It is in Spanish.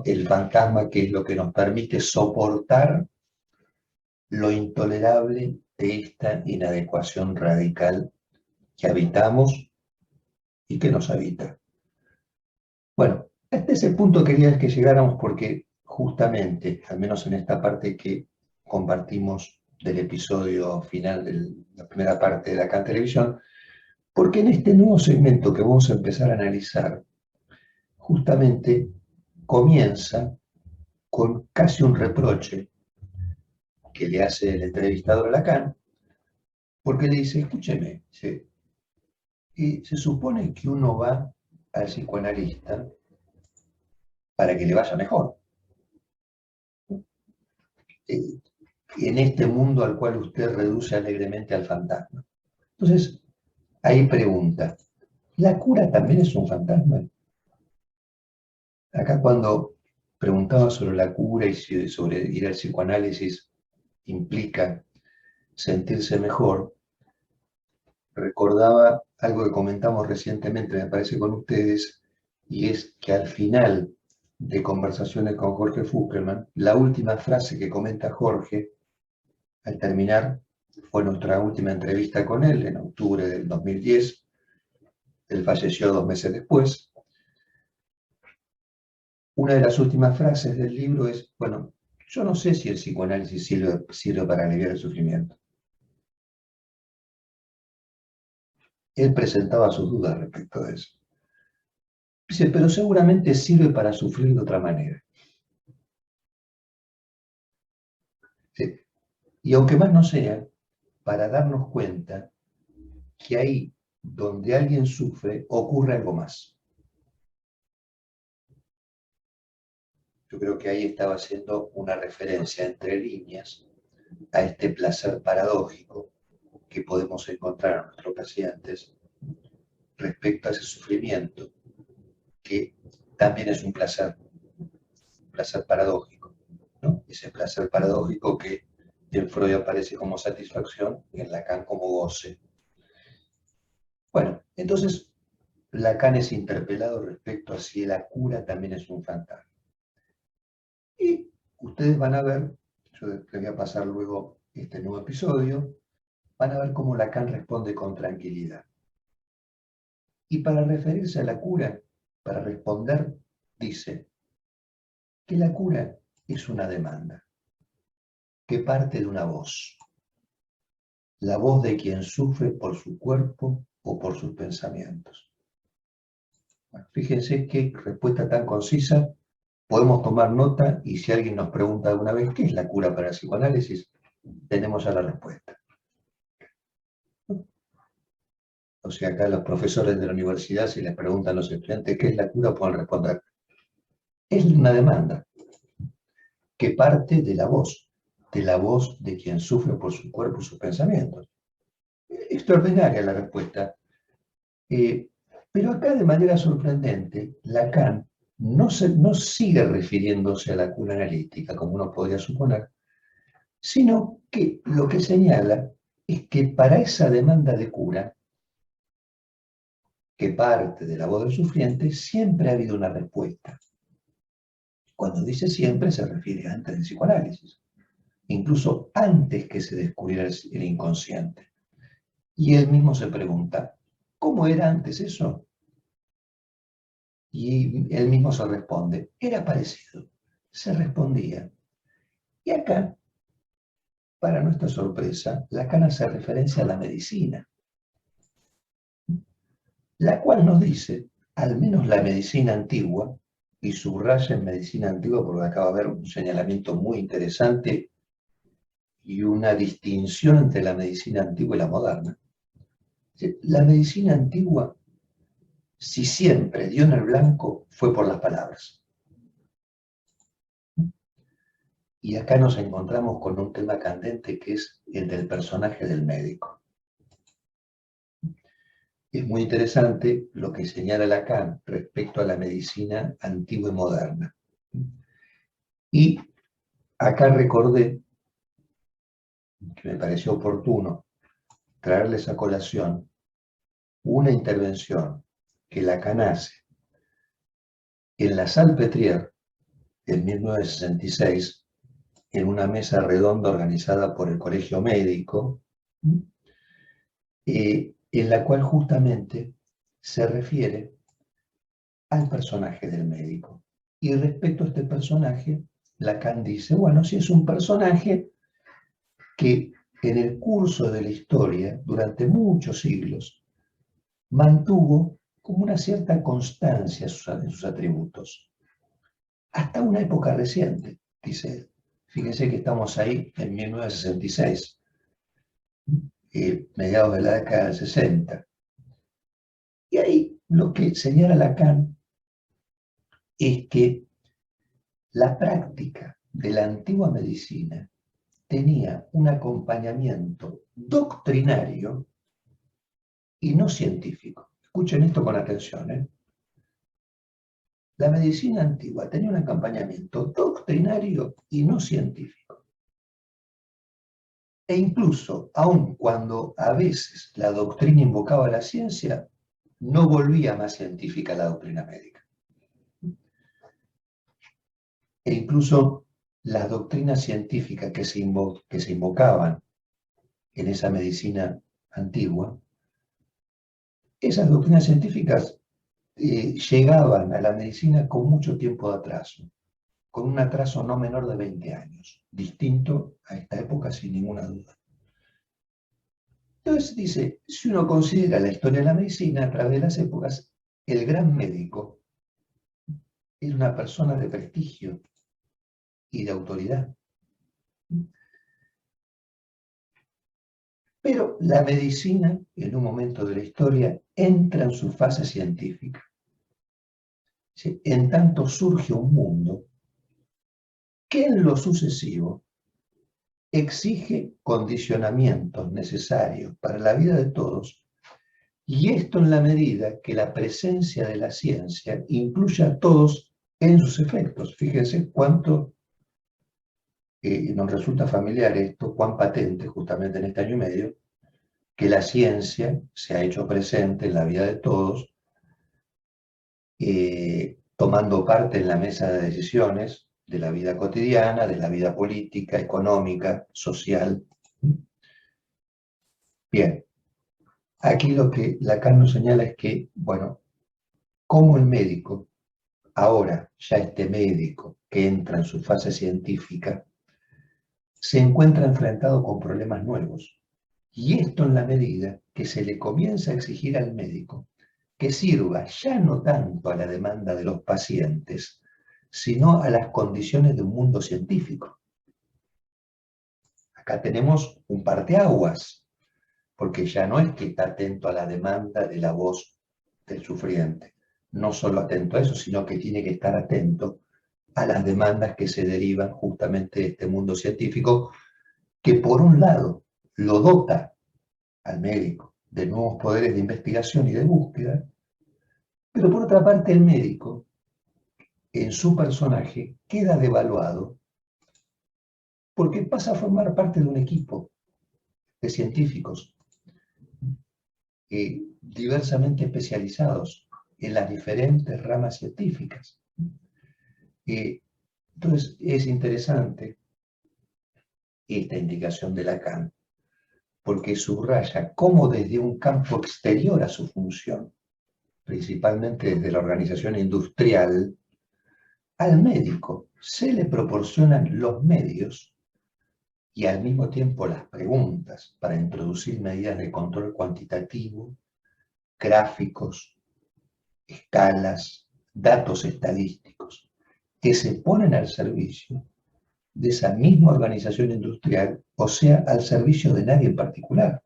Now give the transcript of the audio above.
el fantasma, que es lo que nos permite soportar lo intolerable de esta inadecuación radical que habitamos y que nos habita. Bueno, hasta ese punto quería que llegáramos porque justamente, al menos en esta parte que compartimos del episodio final de la primera parte de Lacan Televisión, porque en este nuevo segmento que vamos a empezar a analizar, justamente comienza con casi un reproche que le hace el entrevistador a Lacan, porque le dice, escúcheme, se supone que uno va al psicoanalista para que le vaya mejor. En este mundo al cual usted reduce alegremente al fantasma. Entonces, ahí pregunta, ¿la cura también es un fantasma? Acá cuando preguntaba sobre la cura y sobre ir al psicoanálisis implica sentirse mejor, recordaba algo que comentamos recientemente, me parece, con ustedes, y es que al final de conversaciones con Jorge Fuckelman, la última frase que comenta Jorge, al terminar, fue nuestra última entrevista con él en octubre del 2010, él falleció 2 meses después. Una de las últimas frases del libro es, bueno, yo no sé si el psicoanálisis sirve para aliviar el sufrimiento. Él presentaba sus dudas respecto de eso. Dice, pero seguramente sirve para sufrir de otra manera. Sí. Y aunque más no sea, para darnos cuenta que ahí donde alguien sufre ocurre algo más. Yo creo que ahí estaba haciendo una referencia entre líneas a este placer paradójico que podemos encontrar en nuestros pacientes respecto a ese sufrimiento, que también es un placer paradójico, ¿no? Ese placer paradójico que en Freud aparece como satisfacción y en Lacan como goce. Bueno, entonces Lacan es interpelado respecto a si la cura también es un fantasma. Y ustedes van a ver, yo les voy a pasar luego este nuevo episodio, van a ver cómo Lacan responde con tranquilidad. Y para referirse a la cura, para responder, dice que la cura es una demanda, que parte de una voz, la voz de quien sufre por su cuerpo o por sus pensamientos. Bueno, fíjense qué respuesta tan concisa, podemos tomar nota y si alguien nos pregunta alguna vez qué es la cura para el psicoanálisis, tenemos ya la respuesta. O sea, acá los profesores de la universidad, si les preguntan a los estudiantes qué es la cura, pueden responder, es una demanda que parte de la voz de quien sufre por su cuerpo y sus pensamientos. Extraordinaria la respuesta. Pero acá de manera sorprendente, Lacan no sigue refiriéndose a la cura analítica, como uno podría suponer, sino que lo que señala es que para esa demanda de cura, que parte de la voz del sufriente, siempre ha habido una respuesta. Cuando dice siempre, se refiere antes del psicoanálisis, incluso antes que se descubriera el inconsciente. Y él mismo se pregunta, ¿cómo era antes eso? Y él mismo se responde, era parecido, se respondía. Y acá, para nuestra sorpresa, Lacan hace referencia a la medicina, la cual nos dice, al menos la medicina antigua, y subraya en medicina antigua porque acaba de haber un señalamiento muy interesante y una distinción entre la medicina antigua y la moderna. La medicina antigua, si siempre dio en el blanco, fue por las palabras. Y acá nos encontramos con un tema candente que es el del personaje del médico. Es muy interesante lo que señala Lacan respecto a la medicina antigua y moderna. Y acá recordé que me pareció oportuno traerles a colación una intervención que Lacan hace en la Salpêtrière en 1966 en una mesa redonda organizada por el Colegio Médico, en la cual justamente se refiere al personaje del médico. Y respecto a este personaje, Lacan dice, bueno, si es un personaje que en el curso de la historia, durante muchos siglos, mantuvo como una cierta constancia en sus atributos, hasta una época reciente, dice él. Fíjense que estamos ahí en 1966, mediados de la década del 60. Y ahí lo que señala Lacan es que la práctica de la antigua medicina tenía un acompañamiento doctrinario y no científico. Escuchen esto con atención, ¿eh? La medicina antigua tenía un acompañamiento doctrinario y no científico. E incluso, aun cuando a veces la doctrina invocaba la ciencia, no volvía más científica la doctrina médica. E incluso las doctrinas científicas que se invocaban en esa medicina antigua, esas doctrinas científicas llegaban a la medicina con mucho tiempo de atraso, con un atraso no menor de 20 años, distinto a esta época sin ninguna duda. Entonces dice, si uno considera la historia de la medicina a través de las épocas, el gran médico era una persona de prestigio y de autoridad. Pero la medicina, en un momento de la historia, entra en su fase científica. En tanto surge un mundo que en lo sucesivo exige condicionamientos necesarios para la vida de todos, y esto en la medida que la presencia de la ciencia incluye a todos en sus efectos. Fíjense cuánto nos resulta familiar esto, cuán patente justamente en este año y medio, que la ciencia se ha hecho presente en la vida de todos, tomando parte en la mesa de decisiones de la vida cotidiana, de la vida política, económica, social. Bien, aquí lo que Lacan nos señala es que, bueno, como el médico, ahora ya este médico que entra en su fase científica, se encuentra enfrentado con problemas nuevos. Y esto en la medida que se le comienza a exigir al médico que sirva ya no tanto a la demanda de los pacientes, sino a las condiciones de un mundo científico. Acá tenemos un parteaguas, porque ya no es que está atento a la demanda de la voz del sufriente, no solo atento a eso, sino que tiene que estar atento a las demandas que se derivan justamente de este mundo científico, que por un lado lo dota al médico de nuevos poderes de investigación y de búsqueda, pero por otra parte el médico, en su personaje, queda devaluado porque pasa a formar parte de un equipo de científicos diversamente especializados en las diferentes ramas científicas. Entonces es interesante esta indicación de Lacan, porque subraya cómo desde un campo exterior a su función, principalmente desde la organización industrial, al médico se le proporcionan los medios y al mismo tiempo las preguntas para introducir medidas de control cuantitativo, gráficos, escalas, datos estadísticos, que se ponen al servicio de esa misma organización industrial, o sea, al servicio de nadie en particular.